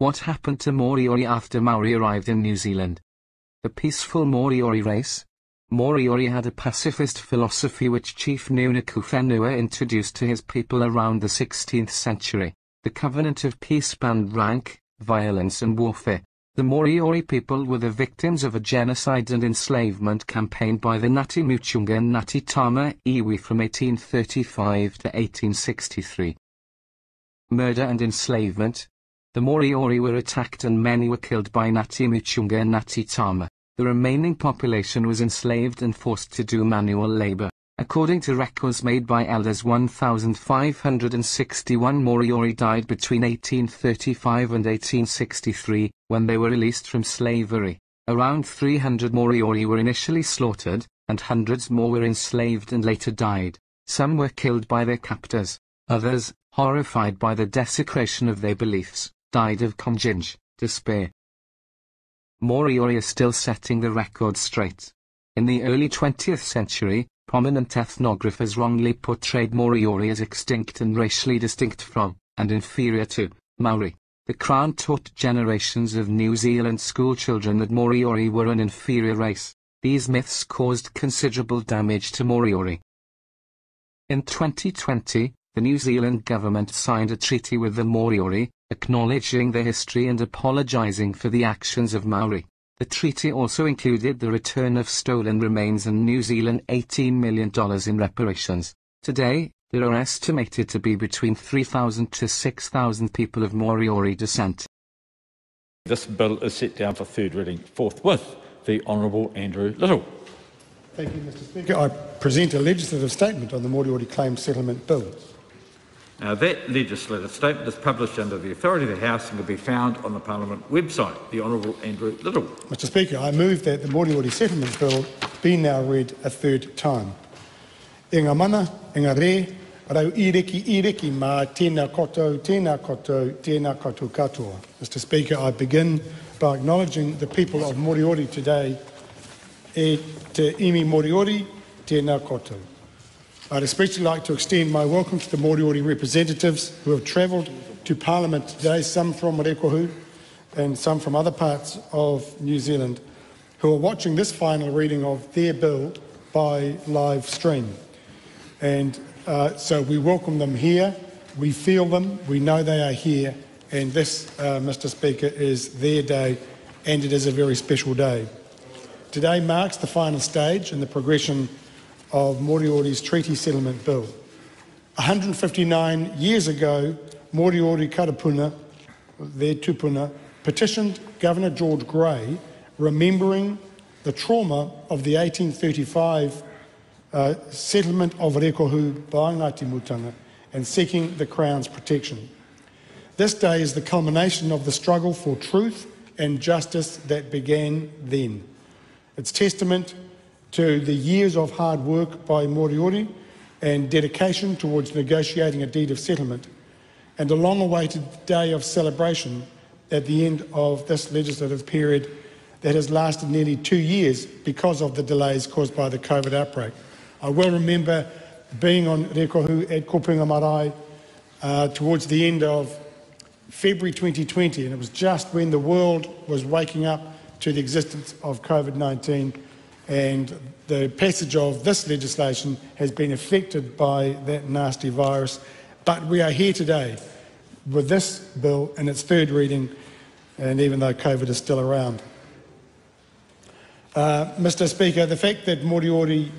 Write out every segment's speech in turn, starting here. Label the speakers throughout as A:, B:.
A: What happened to Moriori after Maori arrived in New Zealand? The peaceful Moriori race? Moriori had a pacifist philosophy which Chief Nunuku-Whenua introduced to his people around the 16th century. The covenant of peace banned rank, violence and warfare. The Moriori people were the victims of a genocide and enslavement campaign by the Ngāti Mutunga and Ngāti Tama iwi from 1835 to 1863. Murder and enslavement. The Moriori were attacked and many were killed by Ngāti Mutunga and Ngāti Tama. The remaining population was enslaved and forced to do manual labor. According to records made by elders, 1,561 Moriori died between 1835 and 1863, when they were released from slavery. Around 300 Moriori were initially slaughtered, and hundreds more were enslaved and later died. Some were killed by their captors. Others, horrified by the desecration of their beliefs, died of conginge, despair. Moriori are still setting the record straight. In the early 20th century, prominent ethnographers wrongly portrayed Moriori as extinct and racially distinct from, and inferior to, Maori. The Crown taught generations of New Zealand schoolchildren that Moriori were an inferior race. These myths caused considerable damage to Moriori. In 2020, the New Zealand government signed a treaty with the Moriori, acknowledging their history and apologizing for the actions of Maori. The treaty also included the return of stolen remains and New Zealand $18 million in reparations. Today, there are estimated to be between 3,000 to 6,000 people of Moriori descent.
B: This bill is set down for third reading forthwith. The Honourable Andrew Little.
C: Thank you, Mr Speaker. I present a legislative statement on the Moriori Claim Settlement Bill.
B: That legislative statement is published under the authority of the House and can be found on the Parliament website. The Honourable Andrew Little.
C: Mr Speaker, I move that the Moriori Settlement Bill be now read a third time. E ngā mana, e ngā re, rau ireki mā tēnā koutou katoa. Mr Speaker, I begin by acknowledging the people of Moriori today. E te imi Moriori, tēnā koutou. I'd especially like to extend my welcome to the Moriori representatives who have travelled to Parliament today, some from Rekohu and some from other parts of New Zealand, who are watching this final reading of their bill by live stream. And so we welcome them here, we feel them, we know they are here, and this, Mr Speaker, is their day, and it is a very special day. Today marks the final stage in the progression of Moriori's Treaty Settlement Bill. 159 years ago, Moriori Karapuna, their tupuna, petitioned Governor George Grey, remembering the trauma of the 1835 settlement of Rekohu by Ngāti Mutanga and seeking the Crown's protection. This day is the culmination of the struggle for truth and justice that began then. It's testament to the years of hard work by Moriori and dedication towards negotiating a deed of settlement, and a long-awaited day of celebration at the end of this legislative period that has lasted nearly 2 years because of the delays caused by the COVID outbreak. I well remember being on Rekohu at Kopinga Marae towards the end of February 2020, and it was just when the world was waking up to the existence of COVID-19, and the passage of this legislation has been affected by that nasty virus. But we are here today with this bill in its third reading, and even though COVID is still around. Mr Speaker, the fact that Moriori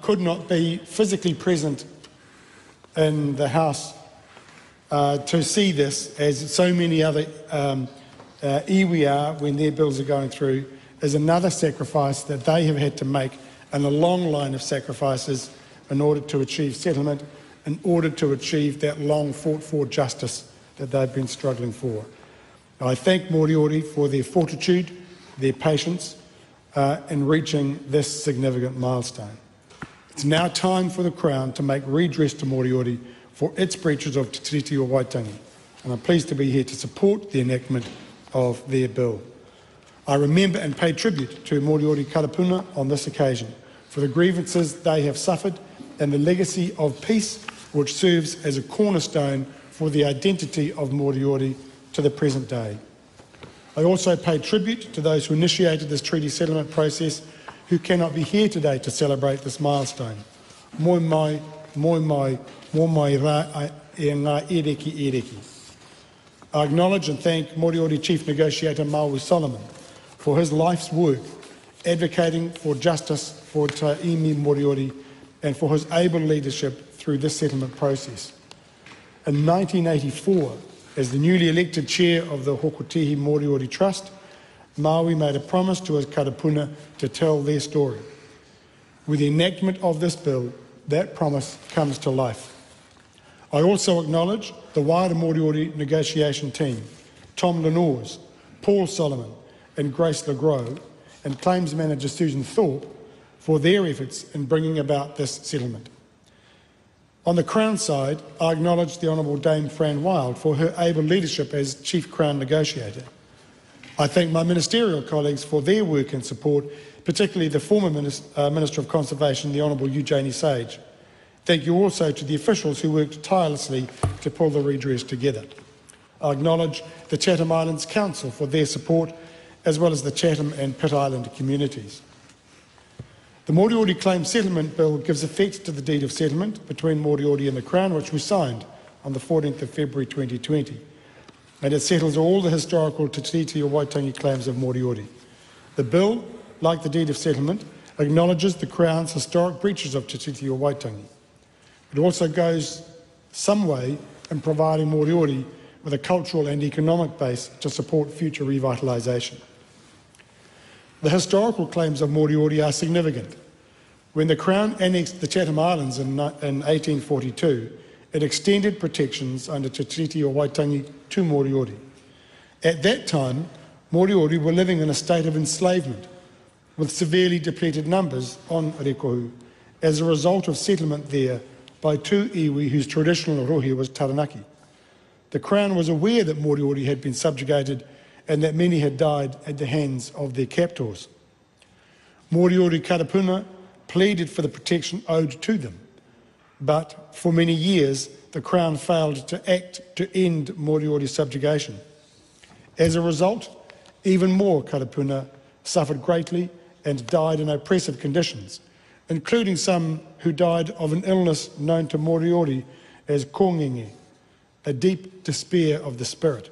C: could not be physically present in the House to see this, as so many other iwi are when their bills are going through, is another sacrifice that they have had to make in a long line of sacrifices in order to achieve settlement, in order to achieve that long fought for justice that they've been struggling for. I thank Moriori for their fortitude, their patience in reaching this significant milestone. It's now time for the Crown to make redress to Moriori for its breaches of Te Tiriti o Waitangi, and I'm pleased to be here to support the enactment of their bill. I remember and pay tribute to Moriori Karapuna on this occasion for the grievances they have suffered and the legacy of peace which serves as a cornerstone for the identity of Moriori to the present day. I also pay tribute to those who initiated this treaty settlement process who cannot be here today to celebrate this milestone. Moi mai rā e ngā ereki. I acknowledge and thank Moriori Chief Negotiator Maui Solomon for his life's work advocating for justice for Taimi Moriori and for his able leadership through this settlement process. In 1984, as the newly elected chair of the Hokotihi Moriori Trust, Maui made a promise to his karapuna to tell their story. With the enactment of this bill, that promise comes to life. I also acknowledge the wider Moriori negotiation team, Tom Lenores, Paul Solomon and Grace LeGros, and Claims Manager Susan Thorpe for their efforts in bringing about this settlement. On the Crown side, I acknowledge the Honourable Dame Fran Wild for her able leadership as Chief Crown Negotiator. I thank my ministerial colleagues for their work and support, particularly the former Minister of Conservation, the Honourable Eugenie Sage. Thank you also to the officials who worked tirelessly to pull the redress together. I acknowledge the Chatham Islands Council for their support, as well as the Chatham and Pitt Island communities. The Moriori Claim Settlement Bill gives effect to the deed of settlement between Moriori and the Crown, which was signed on the 14th of February 2020. And it settles all the historical Te Tiriti o Waitangi claims of Moriori. The bill, like the deed of settlement, acknowledges the Crown's historic breaches of Te Tiriti o Waitangi. It also goes some way in providing Moriori with a cultural and economic base to support future revitalisation. The historical claims of Moriori are significant. When the Crown annexed the Chatham Islands in 1842, it extended protections under Te Tiriti o Waitangi to Moriori. At that time, Moriori were living in a state of enslavement, with severely depleted numbers on Rekohu, as a result of settlement there by two iwi whose traditional rohe was Taranaki. The Crown was aware that Moriori had been subjugated and that many had died at the hands of their captors. Moriori karapuna pleaded for the protection owed to them, but for many years the Crown failed to act to end Moriori subjugation. As a result, even more karapuna suffered greatly and died in oppressive conditions, including some who died of an illness known to Moriori as kōngenge, a deep despair of the spirit.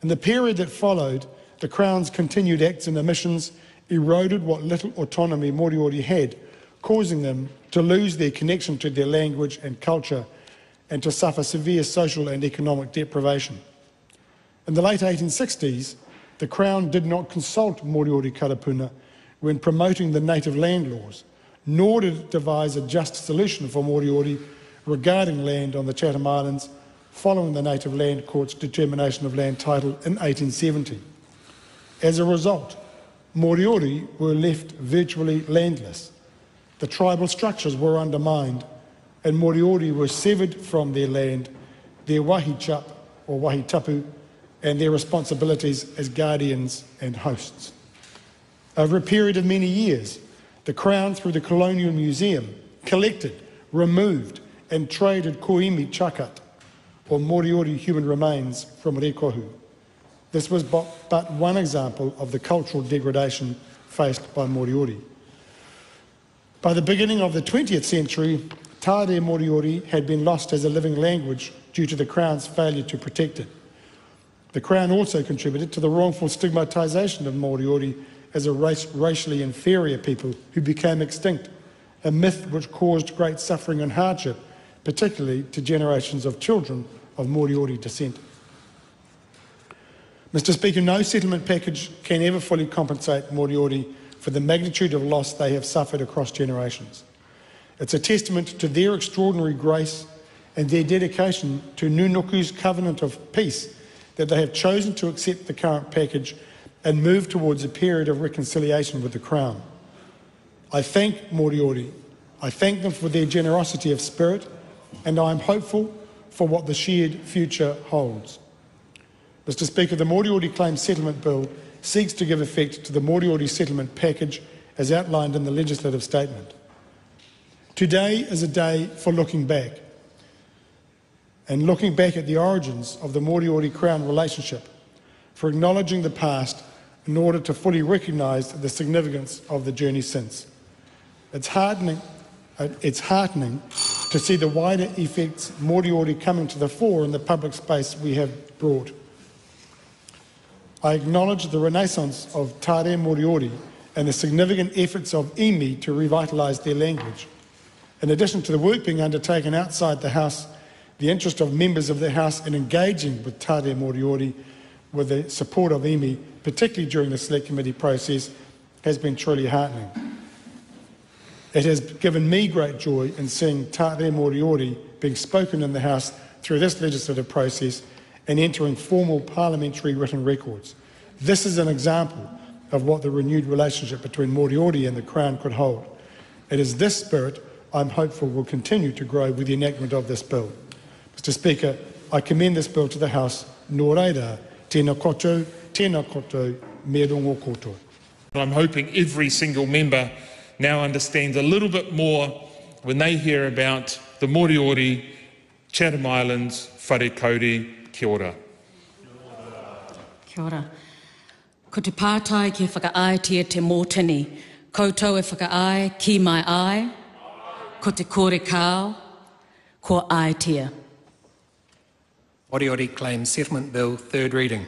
C: In the period that followed, the Crown's continued acts and omissions eroded what little autonomy Moriori had, causing them to lose their connection to their language and culture and to suffer severe social and economic deprivation. In the late 1860s, the Crown did not consult Moriori karapuna when promoting the native land laws, nor did it devise a just solution for Moriori regarding land on the Chatham Islands following the Native Land Court's determination of land title in 1870. As a result, Moriori were left virtually landless. The tribal structures were undermined and Moriori were severed from their land, their wahichap or wahitapu, and their responsibilities as guardians and hosts. Over a period of many years, the Crown, through the Colonial Museum, collected, removed and traded koimi chakat, or Moriori human remains, from Rekohu. This was but one example of the cultural degradation faced by Moriori. By the beginning of the 20th century, Tāre Moriori had been lost as a living language due to the Crown's failure to protect it. The Crown also contributed to the wrongful stigmatisation of Moriori as a racially inferior people who became extinct, a myth which caused great suffering and hardship, particularly to generations of children of Moriori descent. Mr. Speaker, no settlement package can ever fully compensate Moriori for the magnitude of loss they have suffered across generations. It's a testament to their extraordinary grace and their dedication to Nunuku's covenant of peace that they have chosen to accept the current package and move towards a period of reconciliation with the Crown. I thank Moriori. I thank them for their generosity of spirit, and I am hopeful for what the shared future holds. Mr. Speaker, the Moriori Claim Settlement Bill seeks to give effect to the Moriori Settlement Package as outlined in the legislative statement. Today is a day for looking back. and looking back at the origins of the Moriori Crown relationship, for acknowledging the past in order to fully recognise the significance of the journey since. It's heartening to see the wider effects Moriori coming to the fore in the public space we have brought. I acknowledge the renaissance of Tāre Moriori and the significant efforts of iwi to revitalise their language. In addition to the work being undertaken outside the House, the interest of members of the House in engaging with Tāre Moriori with the support of iwi, particularly during the Select Committee process, has been truly heartening. It has given me great joy in seeing Tāre Moriori being spoken in the House through this legislative process and entering formal parliamentary written records. This is an example of what the renewed relationship between Moriori and the Crown could hold. It is this spirit I'm hopeful will continue to grow with the enactment of this bill. Mr Speaker, I commend this bill to the House. Nō reira, tēnā koutou, me rongo koutou.
D: I'm hoping every single member now understands a little bit more when they hear about the Moriori, Chatham Islands, whare kauri, kia ora.
E: Kia ora. Ko te pātai ki whakaaetia te mōtini, koutou e whakaae ki mai ai, ko te kore kāo, ko aetia.
F: Moriori Claims Settlement Bill, third reading.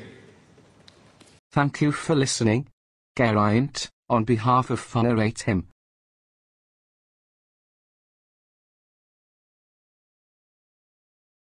A: Thank you for listening. Geraint, on behalf of WhangāreiTim.